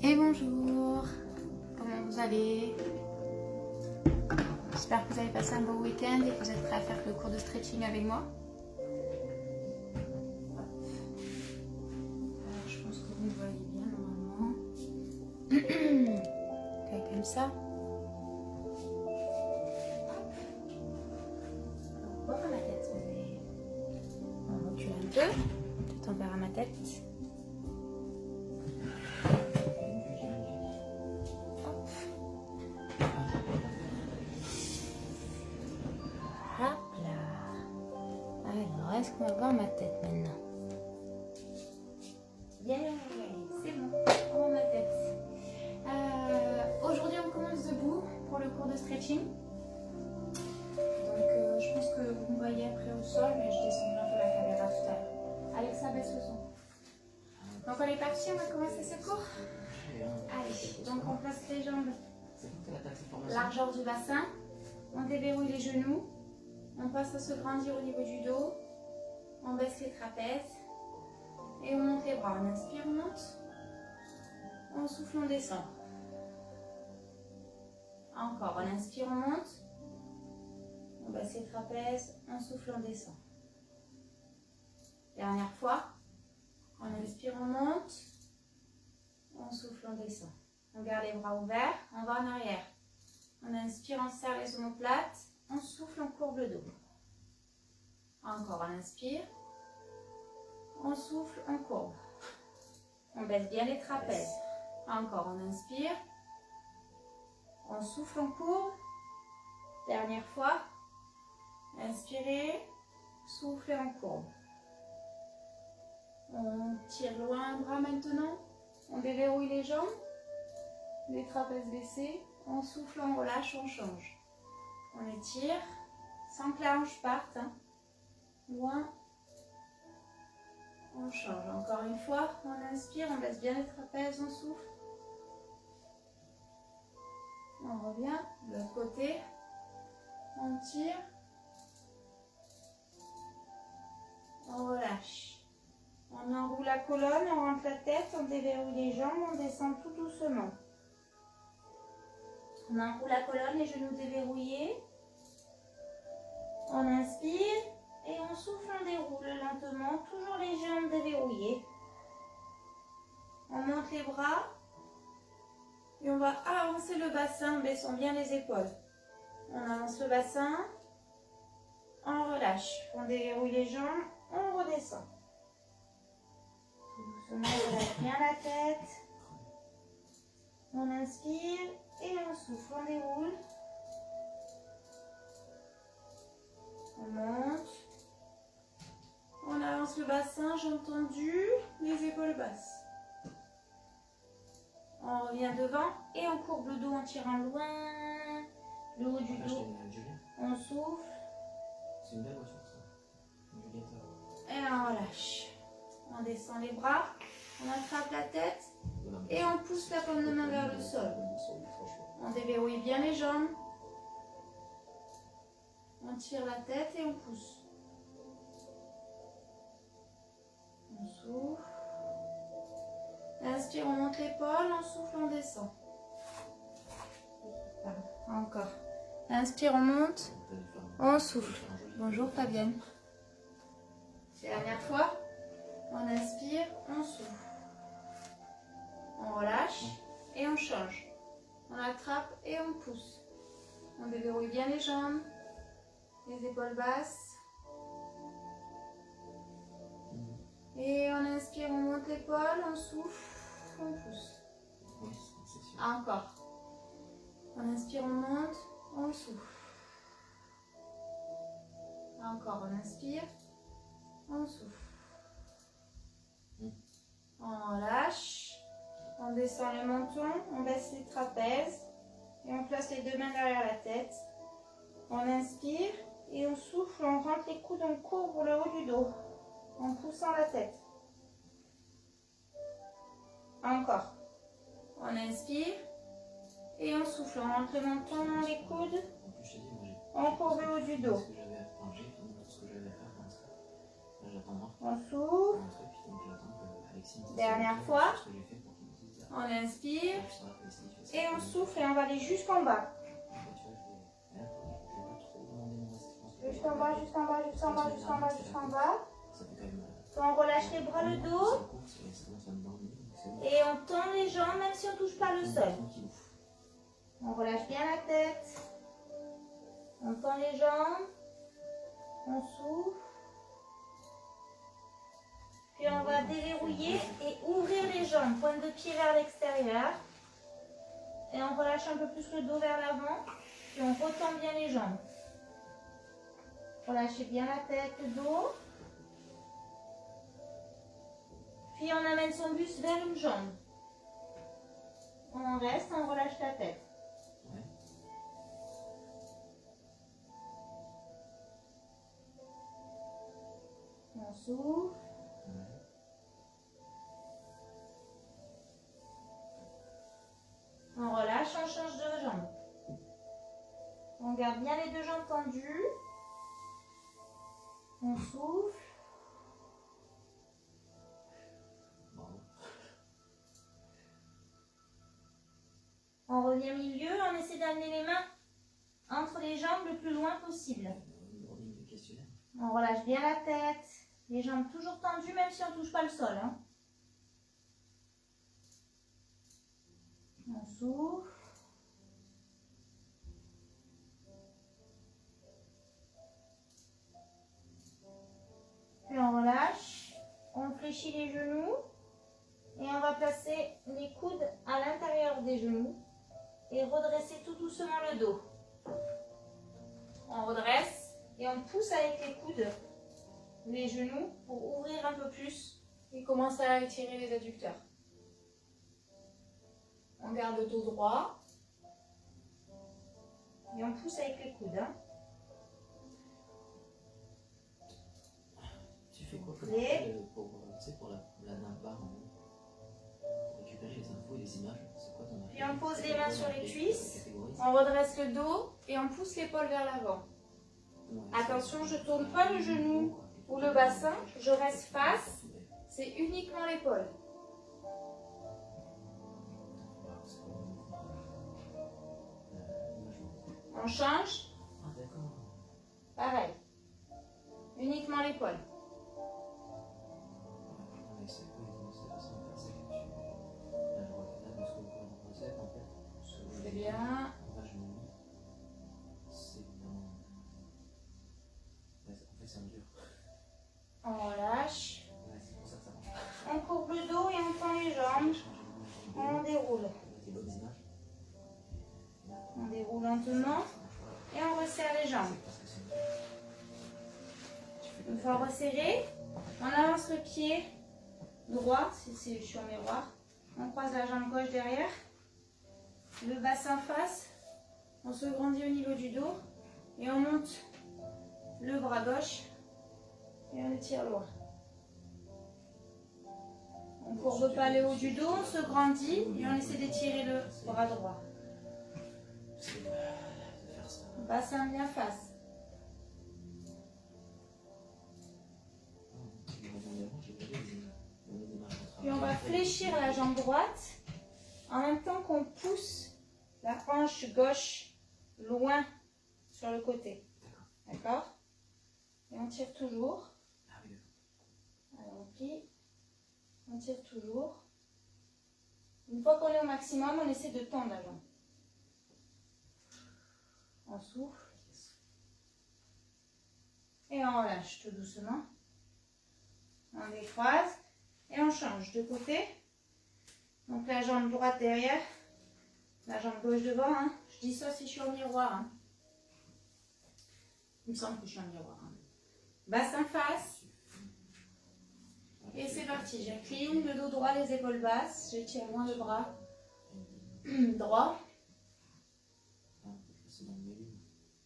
Et bonjour, comment vous allez? J'espère que vous avez passé un beau week-end et que vous êtes prêts à faire le cours de stretching avec moi. Alors, je pense que vous me voyez bien normalement. Okay, comme ça. On va voir ma tête. On recule un peu, tout en vers ma tête. Alors, est-ce qu'on va voir ma tête maintenant? Yeah, c'est bon, on voit ma tête. Aujourd'hui, on commence debout pour le cours de stretching. Donc, je pense que vous me voyez après au sol, mais je descendrai un peu la caméra tout à l'heure. Alexa, baisse le son. Donc, on est parti, on va commencer ce cours. Allez, donc on place les jambes largeur du bassin. On déverrouille les genoux. On passe à se grandir au niveau du dos. On baisse les trapèzes. Et on monte les bras. On inspire, on monte. On souffle, on descend. Encore, on inspire, on monte. On baisse les trapèzes. On souffle, on descend. Dernière fois. On inspire, on monte. On souffle, on descend. On garde les bras ouverts. On va en arrière. On inspire, on serre les omoplates. On souffle, on courbe le dos. Encore, on inspire. On souffle, on courbe. On baisse bien les trapèzes. Encore, on inspire. On souffle, on courbe. Dernière fois. Inspirez. Souffle et on courbe. On tire loin un bras maintenant. On déverrouille les jambes. Les trapèzes baissés. On souffle, on relâche, on change. On étire. Sans que la hanche parte. Loin. On change. Encore une fois. On inspire. On baisse bien les trapèzes. On souffle. On revient. De l'autre côté. On tire. On relâche. On enroule la colonne. On rentre la tête. On déverrouille les jambes. On descend tout doucement. On enroule la colonne. Les genoux déverrouillés. On inspire. Et on souffle, on déroule lentement, toujours les jambes déverrouillées. On monte les bras. Et on va avancer le bassin en baissant bien les épaules. On avance le bassin. On relâche. On déverrouille les jambes. On redescend. Tout doucement, on relâche bien la tête. On inspire. Et on souffle, on déroule. On monte. On avance le bassin, jambes tendues, les épaules basses. On revient devant et on courbe le dos en tirant loin le haut du dos. On souffle. C'est une belle voiture ça. Et on relâche. On descend les bras, on attrape la tête et on pousse la paume de main vers le sol. On déverrouille bien les jambes. On tire la tête et on pousse. On souffle. Inspire, on monte l'épaule, on souffle, on descend. Encore. Inspire, on monte, on souffle. Bonjour Fabienne. Dernière fois. On inspire, on souffle. On relâche et on change. On attrape et on pousse. On déverrouille bien les jambes, les épaules basses. Et on inspire, on monte l'épaule, on souffle, on pousse. Encore. On inspire, on monte, on souffle. Encore, on inspire, on souffle. On relâche. On descend le menton, on baisse les trapèzes. Et on place les deux mains derrière la tête. On inspire et on souffle, on rentre les coudes, on courbe le haut du dos. En poussant la tête. Encore. On inspire. Et on souffle. On rentre le menton, les coudes. On courbe le haut du dos. On souffle. Dernière fois. On inspire. Et on souffle et on va aller jusqu'en bas. Jusqu'en bas, jusqu'en bas, jusqu'en bas, jusqu'en bas, jusqu'en bas. On relâche les bras, le dos. Et on tend les jambes même si on ne touche pas le sol. On relâche bien la tête. On tend les jambes. On souffle. Puis on va déverrouiller et ouvrir les jambes. Pointe de pied vers l'extérieur. Et on relâche un peu plus le dos vers l'avant. Puis on retend bien les jambes. Relâchez bien la tête, le dos. Puis on amène son buste vers une jambe. On reste, on relâche la tête. On souffle. On relâche, on change de jambe. On garde bien les deux jambes tendues. On souffle. On revient au milieu, on essaie d'amener les mains entre les jambes le plus loin possible. On relâche bien la tête. Les jambes toujours tendues même si on ne touche pas le sol. Hein. On souffle. Puis on relâche. On fléchit les genoux. Et on va placer les coudes à l'intérieur des genoux. Et redresser tout doucement le dos. On redresse et on pousse avec les coudes les genoux pour ouvrir un peu plus et commencer à étirer les adducteurs. On garde le dos droit et on pousse avec les coudes. Hein. Tu fais quoi pour la barre pour récupérer les infos et les images? Puis on pose les mains sur les cuisses, on redresse le dos et on pousse l'épaule vers l'avant. Attention, je ne tourne pas le genou ou le bassin, je reste face, c'est uniquement l'épaule. On change. Pareil, uniquement l'épaule. C'est bien. On relâche. On courbe le dos et on tend les jambes. On déroule. On déroule lentement et on resserre les jambes. Une fois resserré, on avance le pied droit, si c'est sur le miroir. On croise la jambe gauche derrière. Le bassin face. On se grandit au niveau du dos. Et on monte le bras gauche. Et on étire loin. On ne courbe pas le haut du dos, on se grandit et on essaie d'étirer le bras droit. Bassin bien face. Puis on va fléchir la jambe droite en même temps qu'on pousse la hanche gauche loin sur le côté. D'accord? Et on tire toujours. Alors on plie. On tire toujours. Une fois qu'on est au maximum, on essaie de tendre la jambe. On souffle. Et on relâche tout doucement. On décroise. Et on change de côté. Donc la jambe droite derrière. La jambe gauche devant. Hein. Je dis ça si je suis au miroir. Hein. Il me semble que je suis au miroir. Hein. Bassin face. Et c'est parti. J'incline le dos droit, les épaules basses. J'étire loin le bras droit.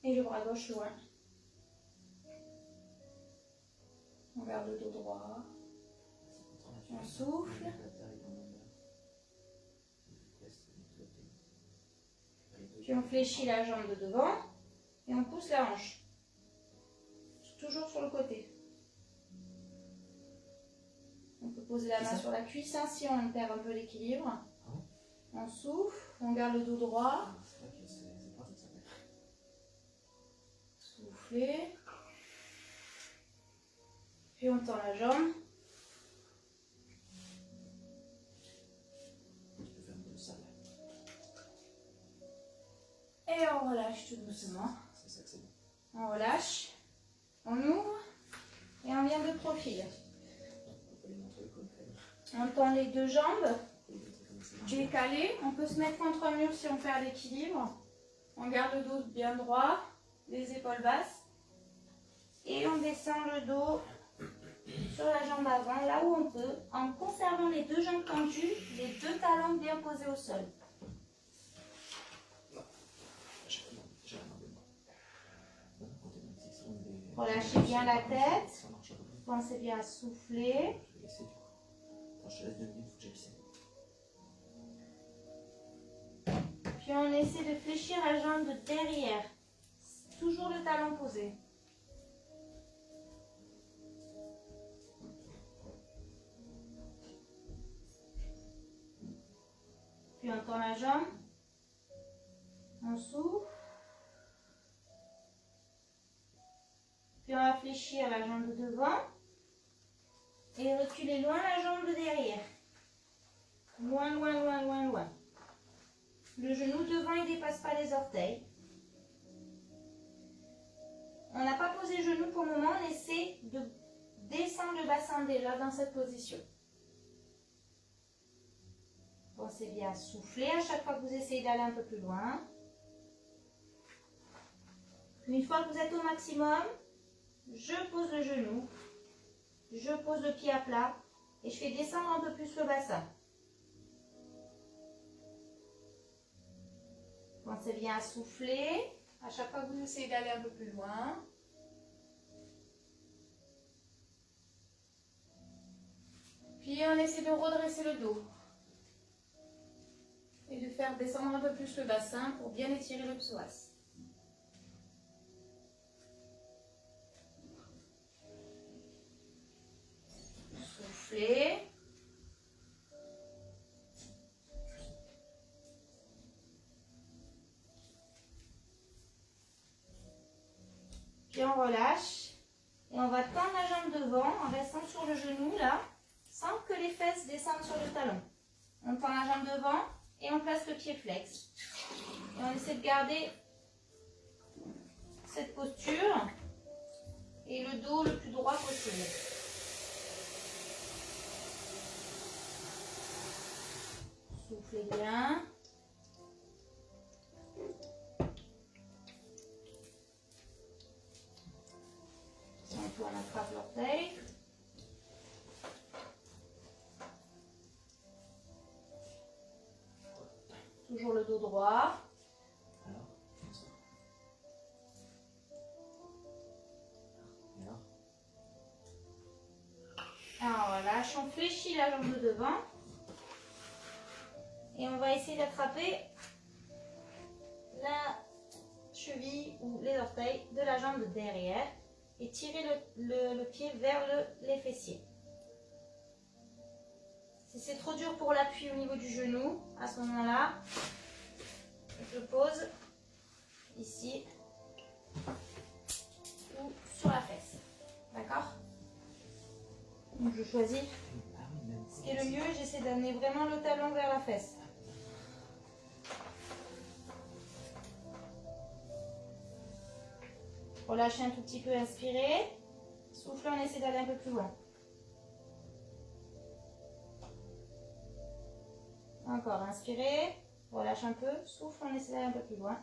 Et le bras gauche loin. On garde le dos droit. On souffle. Puis on fléchit la jambe de devant. Et on pousse la hanche. Toujours sur le côté. On peut poser la main sur la cuisse hein, si on perd un peu l'équilibre. On souffle, on garde le dos droit. Ah, c'est vrai que c'est pratique ça. Soufflez. Puis on tend la jambe. Je peux faire un peu de salle. Et on relâche tout doucement. C'est ça que c'est bon. On relâche. On ouvre. Et on vient de profil. On peut les montrer comme On tend les deux jambes. on peut les montrer comme ça. Décalé, on peut se mettre contre un mur si on perd l'équilibre. On garde le dos bien droit, les épaules basses. Et on descend le dos sur la jambe avant, là où on peut, en conservant les deux jambes tendues, les deux talons bien posés au sol. J'ai la main de moi. Non, quand t'es dans le petit, on est- Relâchez bien la tête. Ça marche à peu près. Pensez bien à souffler. Je vais laisser du coup. Attends, je te laisse 2 minutes, faut que j'aille pisser. Puis on essaie de fléchir la jambe de derrière. Toujours le talon posé. Puis on tend la jambe. On souffle. Puis on va fléchir la jambe de devant. Et reculer loin la jambe de derrière. Loin, loin, loin, loin, loin. Le genou devant, il ne dépasse pas les orteils. On n'a pas posé le genou pour le moment. On essaie de descendre le bassin déjà dans cette position. Pensez bien à souffler à chaque fois que vous essayez d'aller un peu plus loin. Une fois que vous êtes au maximum, je pose le genou. Je pose le pied à plat. Et je fais descendre un peu plus le bassin. Pensez bien à souffler. À chaque fois que vous essayez d'aller un peu plus loin. Puis on essaie de redresser le dos. Et de faire descendre un peu plus le bassin pour bien étirer le psoas. Soufflez. Puis on relâche. Et on va tendre la jambe devant en restant sur le genou là, sans que les fesses descendent sur le talon. On tend la jambe devant et on place le pied flex. Et on essaie de garder cette posture et le dos le plus droit possible. Soufflez bien. On attrape l'orteil. Toujours le dos droit. Alors, comme ça. Et alors? Alors on relâche, on fléchit la jambe de devant. Et on va essayer d'attraper la cheville ou les orteils de la jambe de derrière. Et tirer le pied vers les fessiers. Si c'est trop dur pour l'appui au niveau du genou, à ce moment-là, je pose ici ou sur la fesse. D'accord? Donc je choisis Ah oui, même. ce qui est le mieux et j'essaie d'amener vraiment le talon vers la fesse. Relâchez un tout petit peu, inspirez. Soufflez, on essaie d'aller un peu plus loin. Encore, inspirez. Relâche un peu. Souffle, on essaie d'aller un peu plus loin.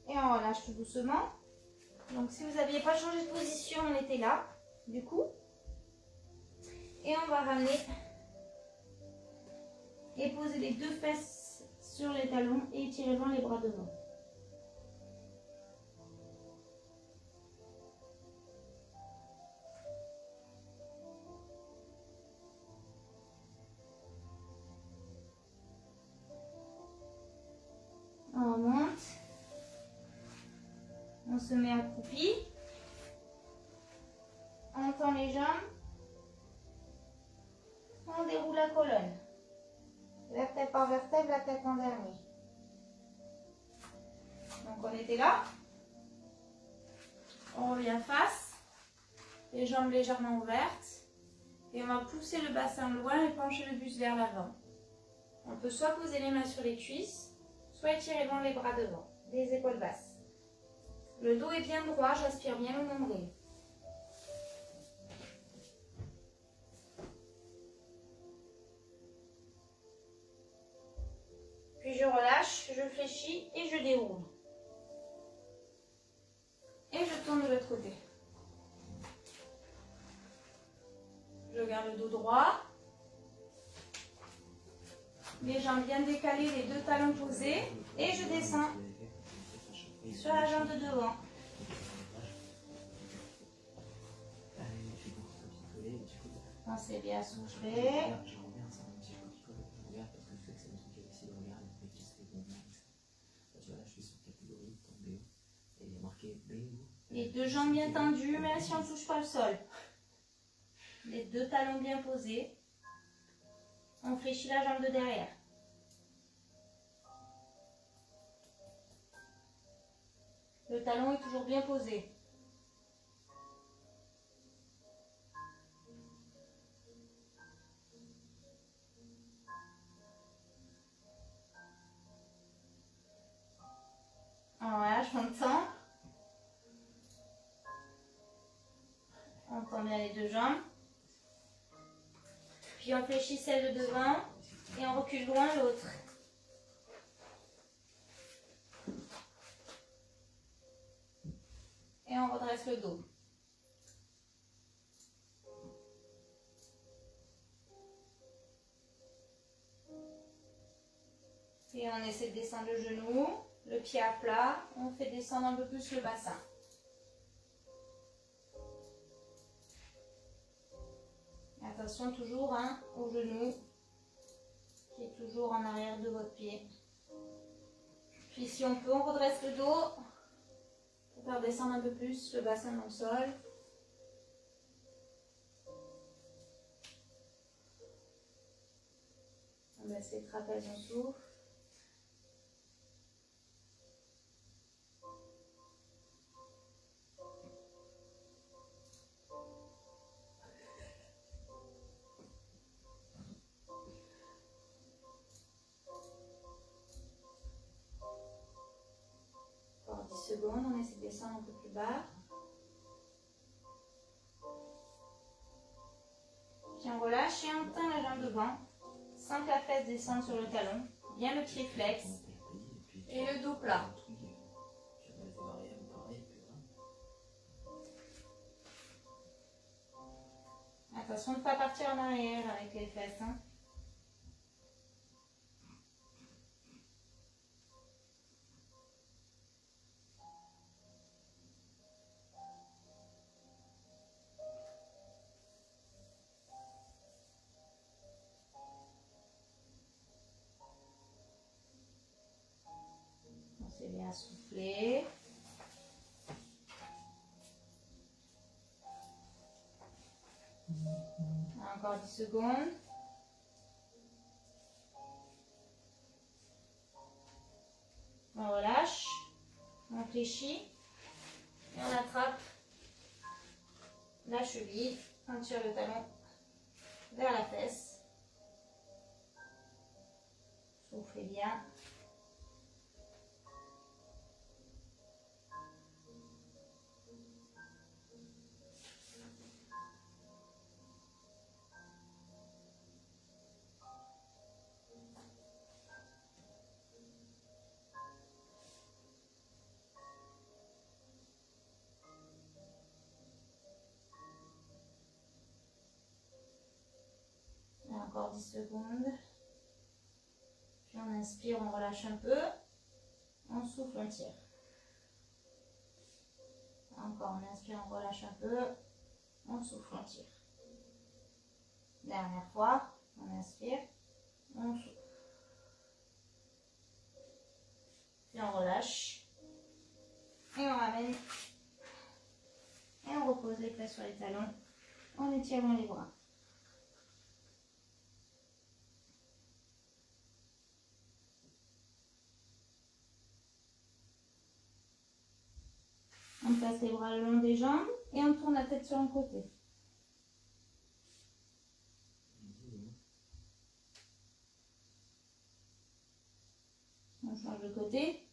Et on relâche tout doucement. Donc si vous n'aviez pas changé de position, on était là, du coup. Et on va ramener et poser les deux fesses sur les talons et étirer loin les bras devant. On remonte. On se met accroupi. la colonne. Vertèbre par vertèbre, la tête en dernier. Donc on était là. On revient face. Les jambes légèrement ouvertes. Et on va pousser le bassin loin et pencher le buste vers l'avant. On peut soit poser les mains sur les cuisses, soit étirer loin les bras devant, les épaules basses. Le dos est bien droit, j'aspire bien le nombril. Puis je relâche, je fléchis et je déroule. Et je tourne de l'autre côté. Je garde le dos droit. Les jambes bien décalées, les deux talons posés. Et je descends sur la jambe de devant. Pensez bien à souffler. Les deux jambes bien tendues, même si on ne touche pas le sol. Les deux talons bien posés. On fléchit la jambe de derrière. Le talon est toujours bien posé. Voilà, je m'entends. On tend bien les deux jambes. Puis on fléchit celle de devant et on recule loin l'autre. Et on redresse le dos. Et on essaie de descendre le genou, le pied à plat. On fait descendre un peu plus le bassin. Attention toujours au genou qui est toujours en arrière de votre pied. Puis si on peut, on redresse le dos pour faire descendre un peu plus le bassin dans le sol. On baisse les trapèzes, on souffle. Encore 10 secondes, on essaie de descendre un peu plus bas. Puis on relâche et on tend la jambe devant, sans que la fesse descende sur le talon. Bien le pied flex et le dos plat. Attention de ne pas partir en arrière avec les fesses. On s'est bien soufflé. Encore 10 secondes. On relâche, on fléchit et on attrape la cheville, on tire le talon vers la fesse. Soufflez bien. Encore 10 secondes. Puis on inspire, on relâche un peu. On souffle, on tire. Encore, on inspire, on relâche un peu. On souffle, on tire. Dernière fois, on inspire, on souffle. Puis on relâche. Et on ramène. Et on repose les fesses sur les talons en étirant les bras. passe les bras le long des jambes et on tourne la tête sur un côté. On change de côté.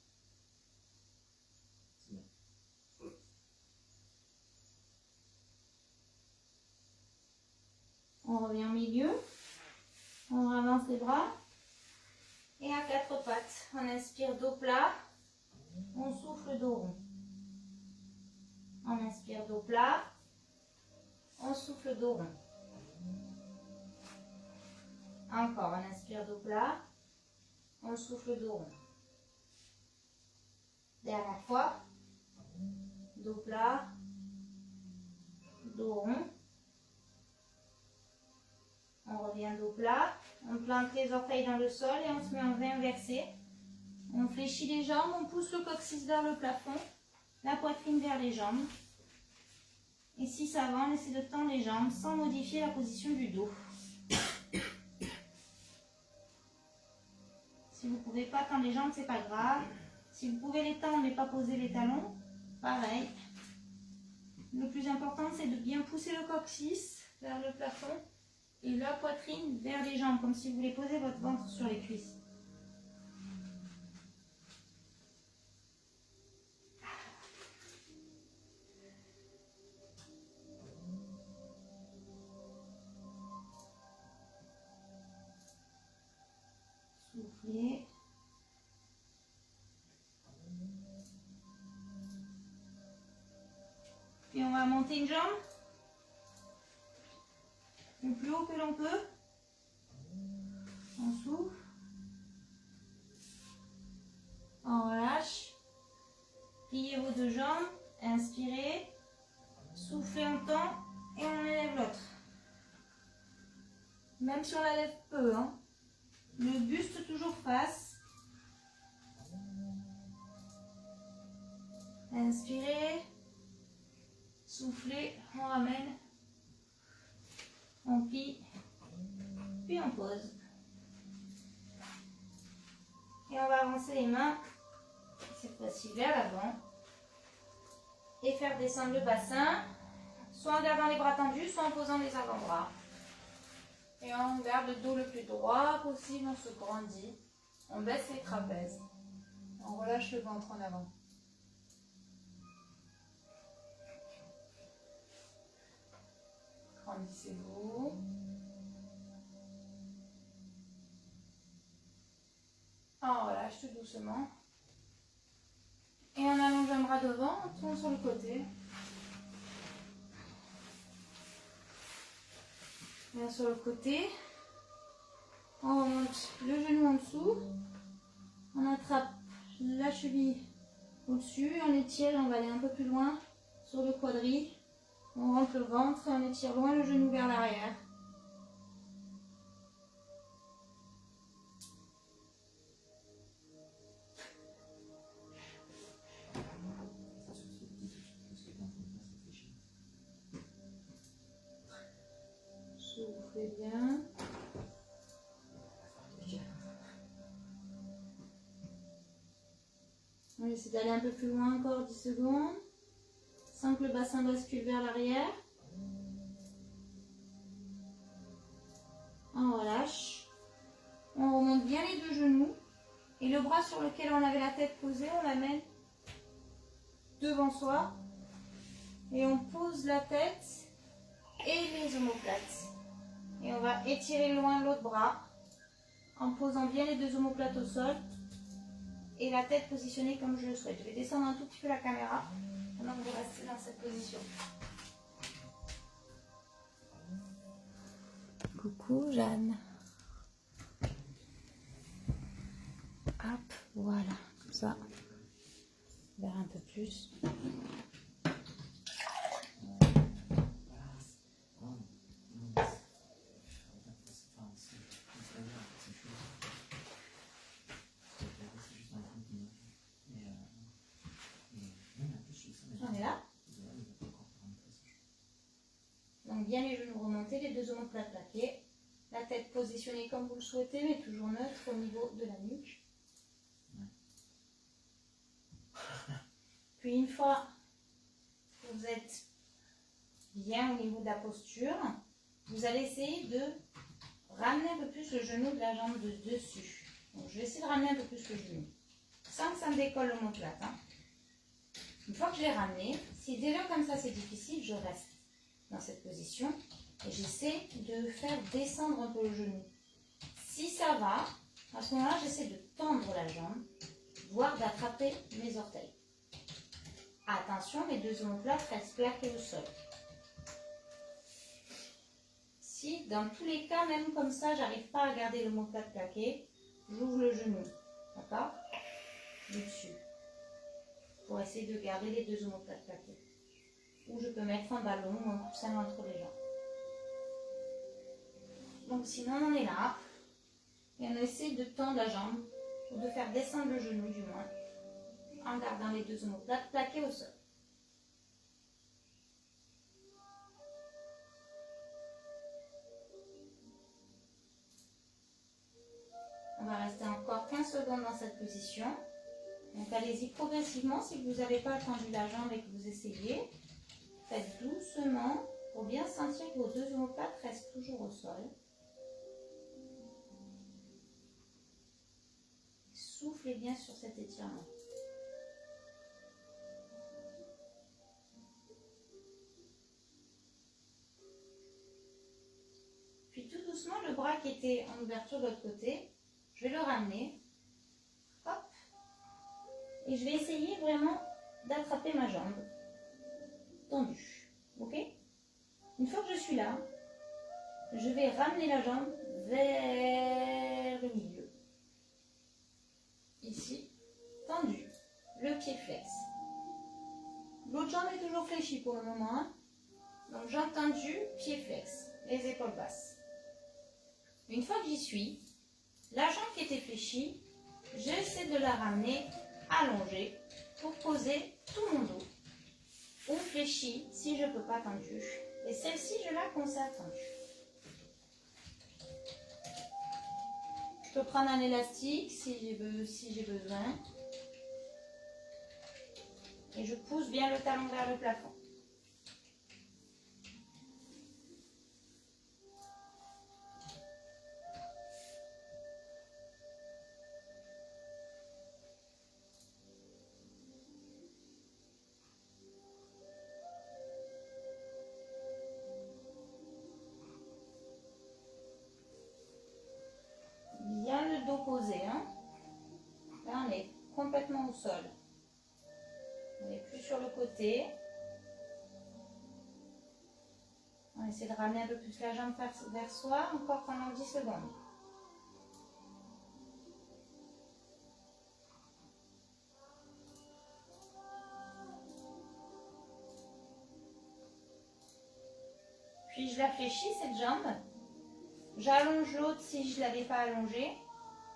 On revient au milieu. On avance les bras. Et à quatre pattes. On inspire dos plat. On souffle dos rond. On inspire dos plat. On souffle dos rond. Encore, on inspire dos plat. On souffle dos rond. Dernière fois. Dos plat. Dos rond. On revient dos plat. On plante les orteils dans le sol et on se met en V inversé. On fléchit les jambes, on pousse le coccyx vers le plafond. La poitrine vers les jambes. Et si ça va, on essaie de tendre les jambes sans modifier la position du dos. Si vous ne pouvez pas tendre les jambes, c'est pas grave. Si vous pouvez les tendre mais pas poser les talons, pareil. Le plus important, c'est de bien pousser le coccyx vers le plafond et la poitrine vers les jambes, comme si vous voulez poser votre ventre sur les cuisses. Soufflez. Puis on va monter une jambe le plus haut que l'on peut. On souffle. On relâche. Pliez vos deux jambes. Inspirez. Soufflez un temps et on élève l'autre. Même si on la lève peu, hein. Le buste toujours face. Inspirez. Soufflez. On ramène. On plie. Puis on pose. Et on va avancer les mains, cette fois-ci vers l'avant. Et faire descendre le bassin, soit en gardant les bras tendus, soit en posant les avant-bras. Et on garde le dos le plus droit possible, on se grandit. On baisse les trapèzes. On relâche le ventre en avant. Grandissez-vous. On relâche tout doucement. Et on allonge un bras devant, on tourne sur le côté. Bien sur le côté. On remonte le genou en dessous. On attrape la cheville au-dessus. On étire et on va aller un peu plus loin sur le quadrille. On rentre le ventre et on étire loin le genou vers l'arrière. Soufflez bien. On essaie d'aller un peu plus loin encore, 10 secondes. Sans que le bassin bascule vers l'arrière. On relâche. On remonte bien les deux genoux. Et le bras sur lequel on avait la tête posée, on l'amène devant soi. Et on pose la tête et les omoplates. Et on va étirer loin l'autre bras en posant bien les deux omoplates au sol. Et la tête positionnée comme je le souhaite. Je vais descendre un tout petit peu la caméra. Maintenant, vous restez dans cette position. Coucou Jeanne. Hop, voilà, comme ça. Vers un peu plus. On est là. Donc bien les genoux remontés, les deux omoplates plaquées. La tête positionnée comme vous le souhaitez, mais toujours neutre au niveau de la nuque. Puis une fois vous êtes bien au niveau de la posture, vous allez essayer de ramener un peu plus le genou de la jambe de dessus. Donc, je vais essayer de ramener un peu plus le genou, sans que ça me décolle l'omoplate. Hein. Une fois que je l'ai ramené, si déjà comme ça c'est difficile, je reste dans cette position et j'essaie de faire descendre un peu le genou. Si ça va, à ce moment-là, j'essaie de tendre la jambe, voire d'attraper mes orteils. Attention, mes deux omoplates restent plaquées au sol. Si, dans tous les cas, même comme ça, j'arrive pas à garder l'omoplate plaquée, j'ouvre le genou, d'accord, du dessus, pour essayer de garder les deux omoplates plaquées. Ou je peux mettre un ballon ou un coussin entre les jambes. Donc sinon, on est là, et on essaie de tendre la jambe, ou de faire descendre le genou du moins, en gardant les deux omoplates plaquées au sol. On va rester encore 15 secondes dans cette position. Donc allez-y progressivement. Si vous n'avez pas tendu la jambe et que vous essayez, faites doucement pour bien sentir que vos deux omoplates restent toujours au sol. Soufflez bien sur cet étirement. Puis tout doucement, le bras qui était en ouverture de l'autre côté, je vais le ramener. Hop. Et je vais essayer vraiment d'attraper ma jambe tendue. Ok? Une fois que je suis là, je vais ramener la jambe vers le milieu. Ici, tendu, le pied flex. L'autre jambe est toujours fléchie pour le moment. Hein? Donc jambe tendue, pied flex, les épaules basses. Une fois que j'y suis, la jambe qui était fléchie, j'essaie de la ramener allongée pour poser tout mon dos. Ou fléchie si je ne peux pas tendue. Et celle-ci, je la conserve tendue. Je peux prendre un élastique si j'ai besoin. Et je pousse bien le talon vers le plafond. Bien le dos posé. Hein. Là, on est complètement au sol. On n'est plus sur le côté. On essaie de ramener un peu plus la jambe vers soi, encore pendant 10 secondes. Puis je la fléchis, cette jambe. J'allonge l'autre si je ne l'avais pas allongée.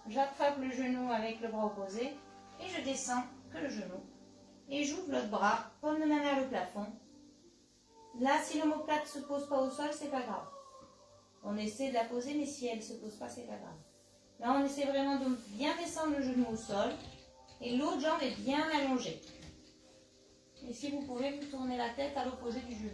J'attrape le genou avec le bras opposé et je descends que le genou. Et j'ouvre l'autre bras comme de manière le plafond. Là, si l'omoplate ne se pose pas au sol, c'est pas grave. On essaie de la poser, mais si elle ne se pose pas, c'est pas grave. Là, on essaie vraiment de bien descendre le genou au sol et l'autre jambe est bien allongée. Et si vous pouvez, vous tournez la tête à l'opposé du genou.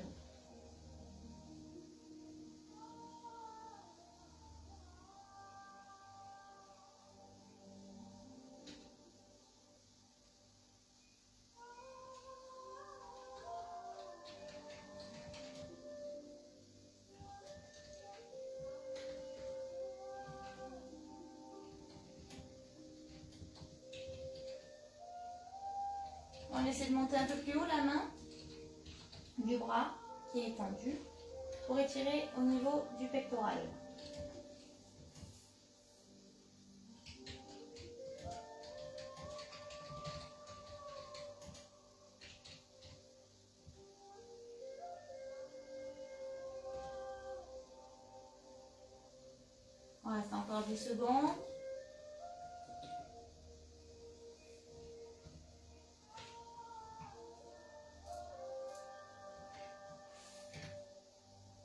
On essaie de monter un peu plus haut la main du bras qui est tendu pour étirer au niveau du pectoral. On reste encore 10 secondes.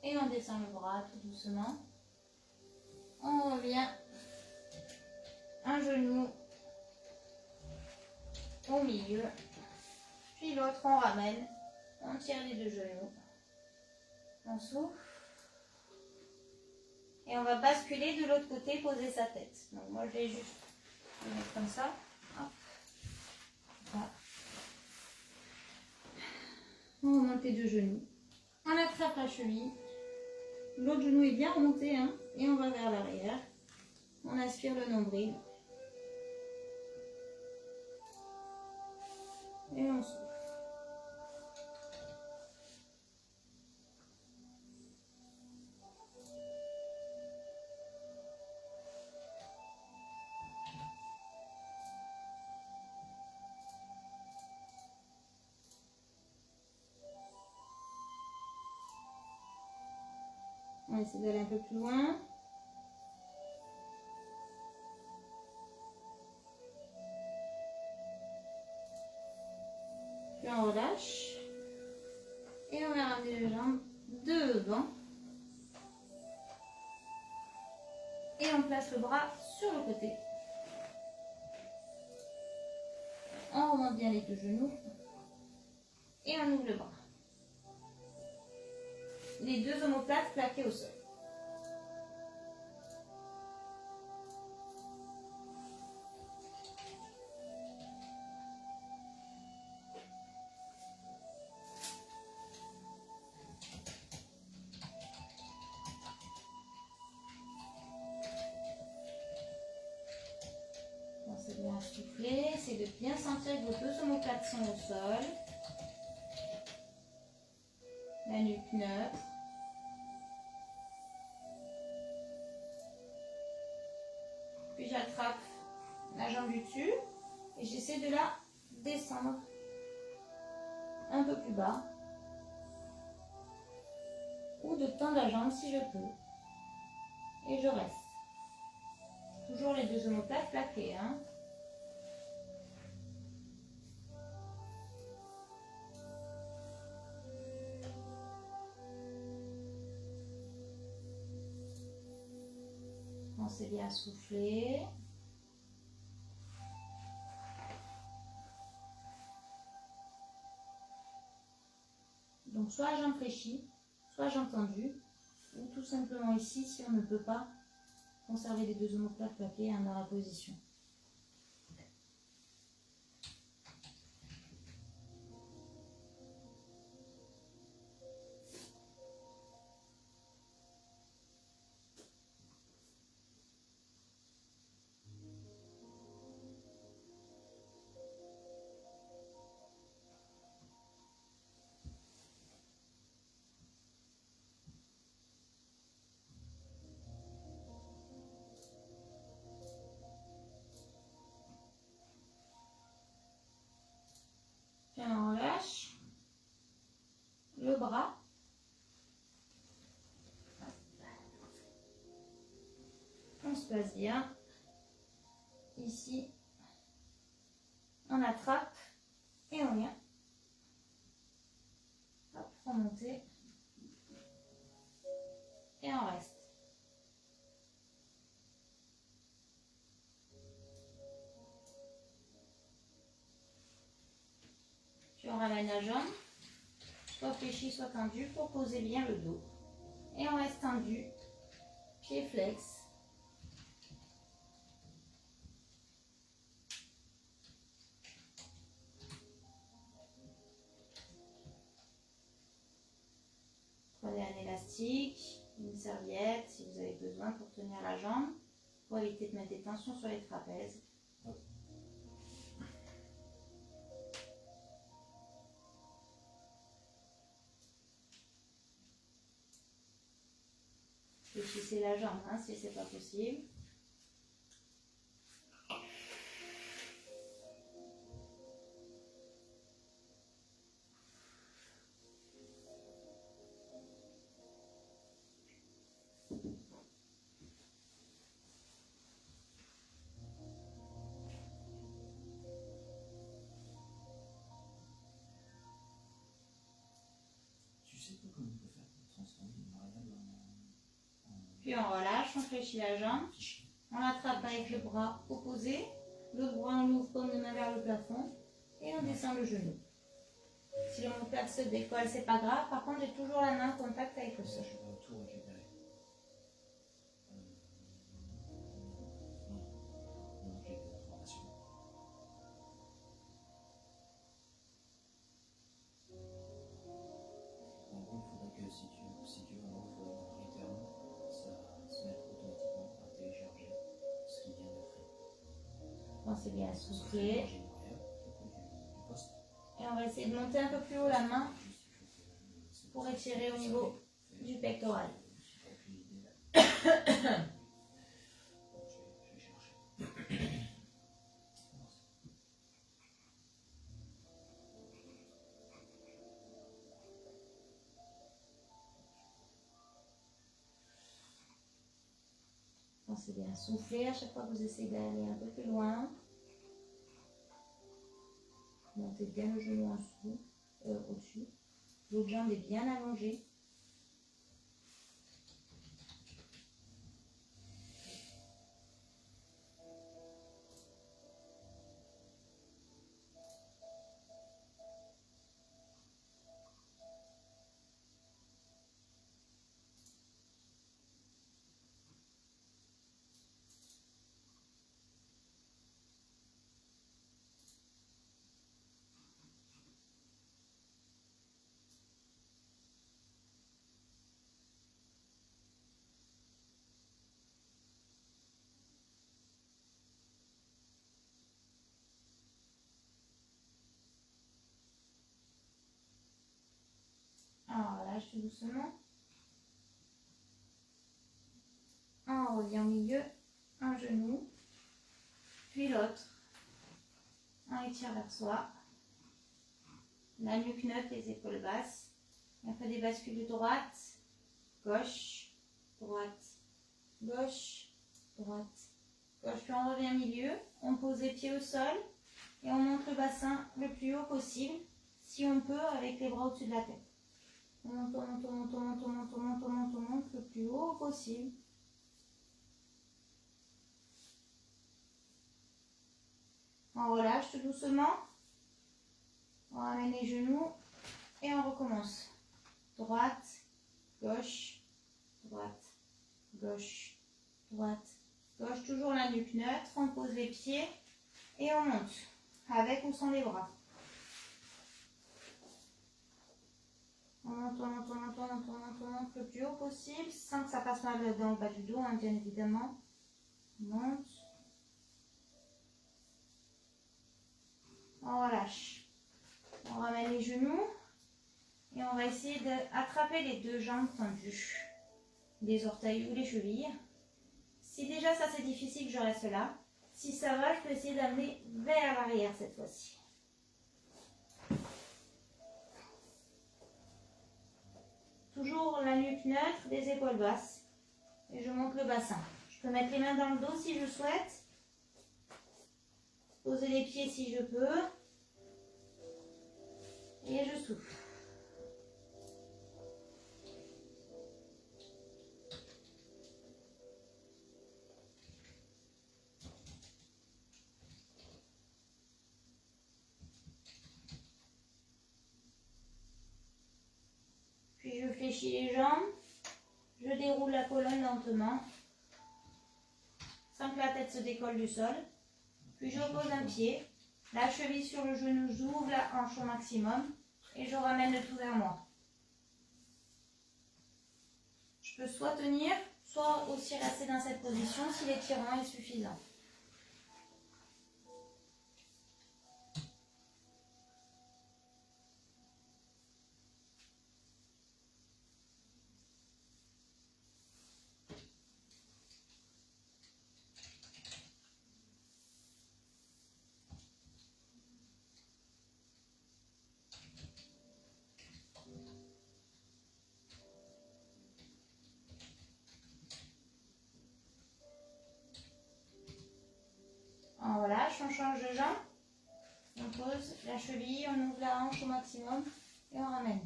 Et on descend le bras tout doucement. On revient. Un genou au milieu. Puis l'autre, on ramène. On tire les deux genoux. On souffle. Et on va basculer de l'autre côté, poser sa tête. Donc moi, je vais juste le mettre comme ça. Hop. Voilà. On remonte les deux genoux. On attrape la cheville. L'autre genou est bien remonté, hein, et on va vers l'arrière. On aspire le nombril. Et on souffle. On essaie d'aller un peu plus loin. Puis on relâche. Et on va ramener les jambes devant. Et on place le bras sur le côté. On remonte bien les deux genoux. Et on ouvre le bras. Les deux omoplates plaquées au sol. Pensez bien à souffler, c'est de bien sentir que vos deux omoplates sont au sol. La nuque neutre. Puis j'attrape la jambe du dessus et j'essaie de la descendre un peu plus bas. Ou de tendre la jambe si je peux. Et je reste. Toujours les deux omoplates plaquées, hein. Pensez bien à souffler. Donc soit jambe fléchie, soit jambe tendue, ou tout simplement ici si on ne peut pas conserver les deux omoplates plaquées dans la position. Puis on relâche le bras. On se place bien. Ici, on attrape et on vient. Hop, remonter. Et on reste. Puis on ramène la jambe, soit fléchie, soit tendue, pour poser bien le dos. Et on reste tendu, pied flex. Prenez un élastique, une serviette si vous avez besoin pour tenir la jambe, pour éviter de mettre des tensions sur les trapèzes. Fléchissez la jambe hein, si c'est pas possible. Tu sais pas comment on peut faire pour transformer une variable en... Puis on relâche, on fléchit la jambe. On l'attrape avec le bras opposé. L'autre bras on l'ouvre comme une main vers le plafond. Et on descend le genou. Si l'omoplate se décolle, c'est pas grave. Par contre, j'ai toujours la main en contact avec le sol. Je veux tout récupérer. Non, j'ai des informations. En gros, il faudrait que si tu veux, il faudrait qu'en return, ça se mette automatiquement à télécharger ce qui vient d'être fait. Pensez bien à Sauf que souffler. moi, j'ai une arrière, du poste. Et on va essayer de monter un peu plus haut la main Juste, il faut que je- pour étirer au niveau du pectoral. J'ai aucune idée là. Donc, je vais chercher. Pensez bien à souffler à chaque fois que vous essayez d'aller un peu plus loin. Montez bien le genou en dessous, au-dessus. L'autre jambe est bien allongée. Alors, relâche tout doucement. On revient au milieu, un genou, puis l'autre. On étire vers soi. La nuque neutre, les épaules basses. On fait des bascules de droite, gauche, droite, gauche, droite, gauche. Puis on revient au milieu. On pose les pieds au sol et on monte le bassin le plus haut possible, si on peut, avec les bras au-dessus de la tête. On monte, on monte, on monte, on monte, on monte, on monte, on monte, on monte le plus haut possible. On relâche tout doucement. On ramène les genoux et on recommence. Droite, gauche, droite, gauche, droite, gauche. Toujours la nuque neutre. On pose les pieds et on monte. Avec ou sans les bras. On monte, on monte, on monte, on monte, on monte, on monte le plus haut possible sans que ça passe mal dans le bas du dos, hein, bien évidemment. On monte. On relâche. On ramène les genoux et on va essayer d'attraper les deux jambes tendues, les orteils ou les chevilles. Si déjà ça c'est difficile, je reste là. Si ça va, je peux essayer d'amener vers l'arrière cette fois-ci. Toujours la nuque neutre, les épaules basses. Et je monte le bassin. Je peux mettre les mains dans le dos si je souhaite. Poser les pieds si je peux. Et je souffle. Puis je fléchis les jambes. Je déroule la colonne lentement. Sans que la tête se décolle du sol. Puis je repose un pied. La cheville sur le genou, j'ouvre la hanche au maximum. Et je ramène le tout vers moi. Je peux soit tenir, soit aussi rester dans cette position si l'étirement est suffisant. On relâche, on change de jambe. On pose la cheville, on ouvre la hanche au maximum et on ramène.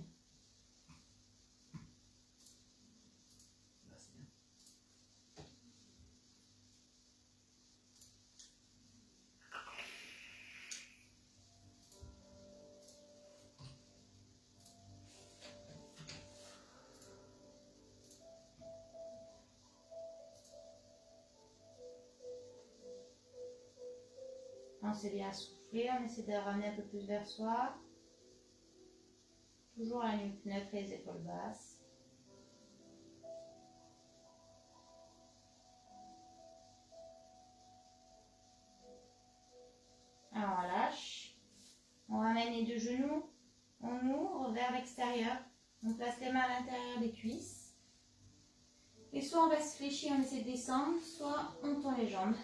Là, c'est bien. Commencez bien à souffler, on essaie de ramener un peu plus vers soi. Toujours la nuque neutre et les épaules basses. Alors on relâche. On ramène les deux genoux. On ouvre vers l'extérieur. On place les mains à l'intérieur des cuisses. Et soit on reste fléchi, on essaie de descendre, soit on tend les jambes.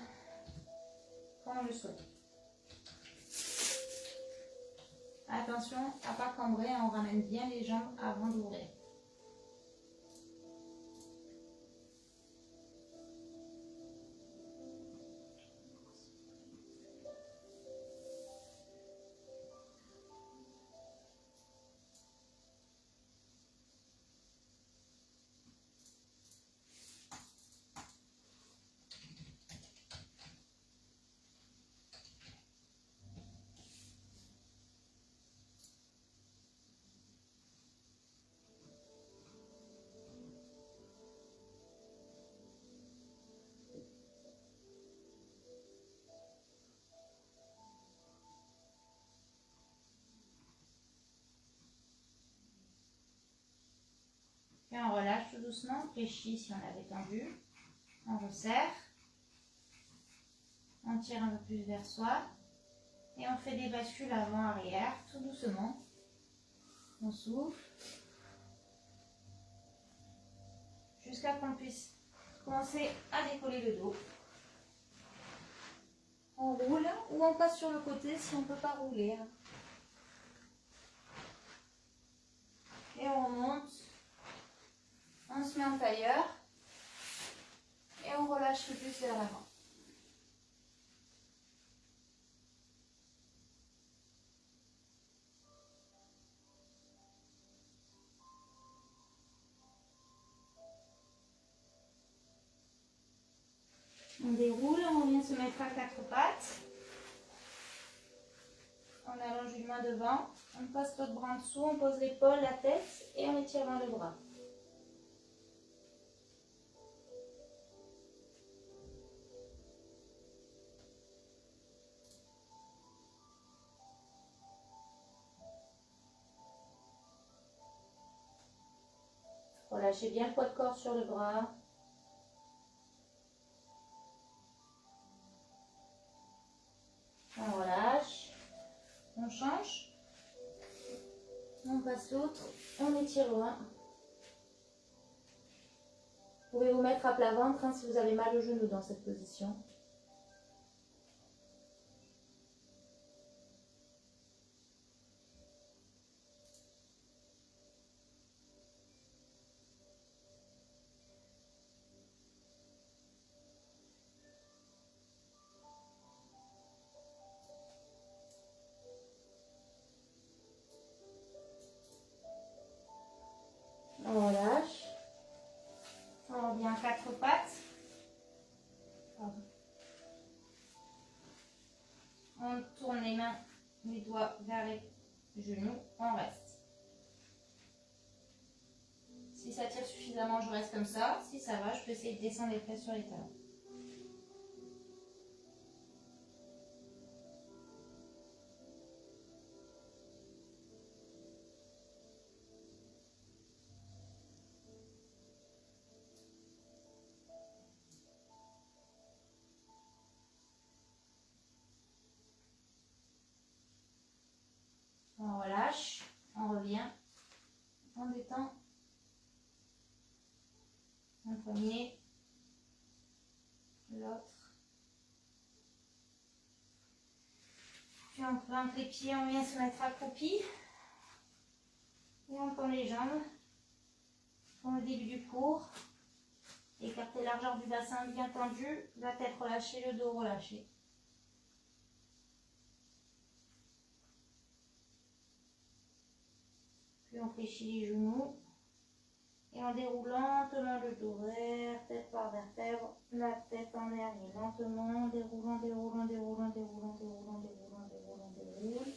Comme on le souhaite. Attention à ne pas cambrer, on ramène bien les jambes avant d'ouvrir. Et on relâche tout doucement, on fléchit si on l'avait tendu. On resserre. On tire un peu plus vers soi. Et on fait des bascules avant-arrière, tout doucement. On souffle. Jusqu'à qu'on puisse commencer à décoller le dos. On roule ou on passe sur le côté si on ne peut pas rouler. Et on remonte. On se met en tailleur. Et on relâche le plus vers l'avant. On déroule, on vient se mettre à quatre pattes. On allonge une main devant, on passe l'autre bras en dessous, on pose l'épaule, la tête et on étire dans le bras. Relâchez bien le poids de corps sur le bras. On relâche. On change. On passe l'autre. On étire loin. Vous pouvez vous mettre à plat ventre hein, si vous avez mal au genou dans cette position. On relâche. On revient à quatre pattes. On tourne les mains, les doigts vers les genoux. On reste. Si ça tire suffisamment, je reste comme ça. Si ça va, je peux essayer de descendre les fesses sur les talons. On relâche, on revient, on détend. Un premier, l'autre. Puis on plante les pieds, on vient se mettre accroupi. Et on tend les jambes. Pour le début du cours. Écartez la largeur du bassin bien tendu, la tête relâchée, le dos relâché. Puis on fléchit les genoux. Et on déroule lentement le dos, vertèbre par vertèbre, la tête en l'air, et lentement, déroulant, déroulant, déroulant, déroulant, déroulant, déroulant, déroulant, déroule.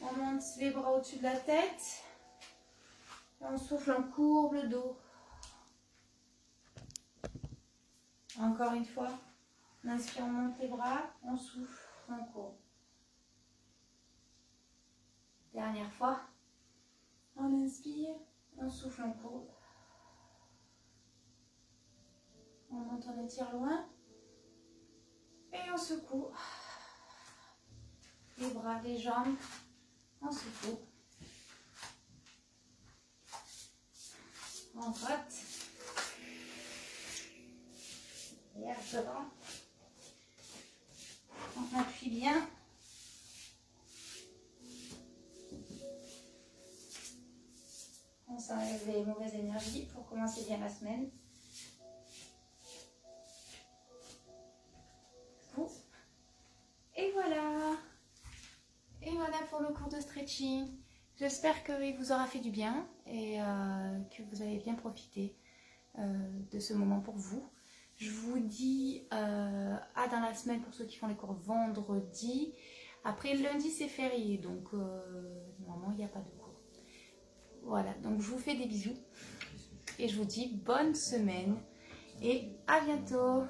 On monte les bras au-dessus de la tête. Et on souffle, on courbe le dos. Encore une fois, on inspire, on monte les bras, on souffle. souffle, on court. Dernière fois. On inspire, on souffle, on court. On monte, on étire loin. Et on secoue. Les bras, les jambes. On secoue. On gratte. Et devant. On appuie bien. On s'enlève les mauvaises énergies pour commencer bien la semaine. Et voilà. Et voilà pour le cours de stretching. J'espère qu'il vous aura fait du bien et que vous avez bien profité de ce moment pour vous. Je vous dis à dans la semaine pour ceux qui font les cours vendredi. Après lundi c'est férié, donc normalement il n'y a pas de cours. Voilà, donc je vous fais des bisous et je vous dis bonne semaine et à bientôt.